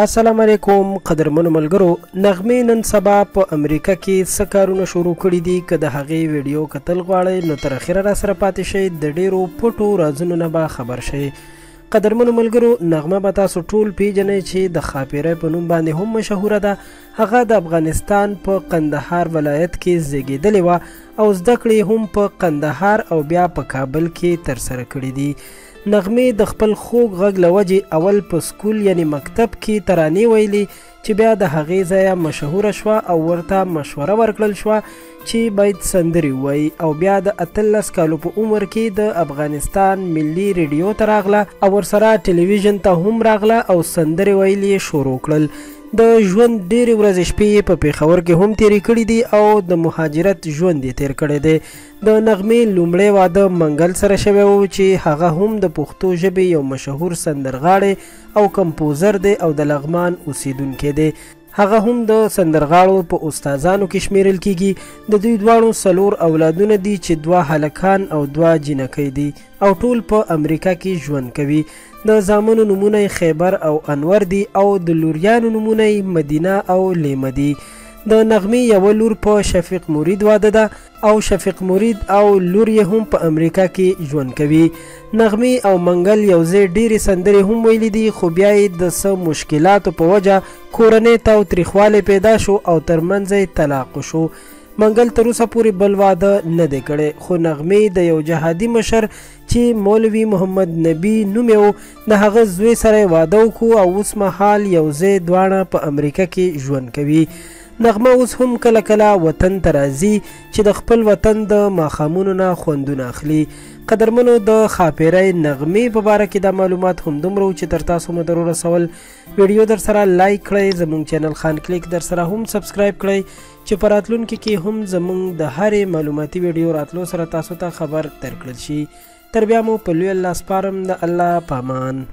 السلام علیکم قدرمنو ملګرو. نغمې نن سبا په امریکه کې څه کارونه شروع کړي دي. که د هغې ویډیو کتل غواړئ نو تر اخره را سره پاتې شئ. د ډیرو پټو رازونو نه به خبر شئ. قدرمنو ملګرو، نغمه به تاسو ټول پیژنئ چې د ښاپیرۍ په نوم باندې هم مشهوره ده. هغه د افغانستان په قندهار ولایت کې زیږېدلې وه او زده کړې هم په قندهار او بیا په کابل کې ترسره کړي دي. نغمې د خپل خوږ غږ له وجې اول په سکول یعنی مکتب کې ترانې ویلي چې بیا د هغې ځایه مشهوره شوه او ورته مشوره ورکړل شوه چې باید سندرې ووایي او بیا د 18 کالو په عمر کې د افغانستان ملي ریډیو ته راغله او ورسره ټلویزیون ته هم راغله او سندرې ویل یې شروع کړل. د ژوند ډېرې ورځې شپې په پېښور کې هم تېرې کړي دي او د مهاجرت ژوند یې تېر کړی دی. د نغمې لومړی واده منګل سره شوی و چې هغه هم د پښتو ژبې یو مشهور سندرغاړی او کمپوزر دی او د لغمان اوسیدونکی دی. هغه هم د سندرغاړو په استادانو کې شمیرل کیږي. د دوی دواړو 4 اولادونه دي چې 2 هلکان او 2 جینکۍ دي او ټول په امریکا کې ژوند کوي. د زامنو نومونه خیبر او انور دي او د لوریانو نومونه مدینه او لیمه دي. د نغمې یوه لور په شفیق مرید واده ده او شفیق مرید او لور یې هم په امریکا کې ژوند کوي. نغمې او منګل یو ځای ډېرې سندرې هم ویلي دي خو بیا یې د څه مشکلاتو په وجه کورنۍ تاوتریخوالی پیدا شو او ترمنځ یې طلاق شو. منګل تر اوسه پورې بل واده نه دی کړی خو نغمې د یو جهادي مشر چې مولوي محمد نبی نوم یې و د هغه زوی سره یې واده وکړو او اوس مهال یو ځای دواړه په امریکا کې ژوند کوي. نغمه اوس هم کله کله وطن ته راځي چې د خپل وطن د ماښامونو نه خوندونه اخلي. قدرمنو، د ښاپیرۍ نغمې په باره کې دا معلومات هم دومره و چې تر تاسو مو در ورسول. ویډیو در سره لایک کړئ، زموږ چینل خان کلیک در سره هم سبسکرایب کړئ چې په راتلونکي کې هم زموږ د هرې معلوماتي ویډیو راتلو سره تاسو ته خبر درکړل شي. تر بیا مو په لوی الله سپارم. د الله په امان.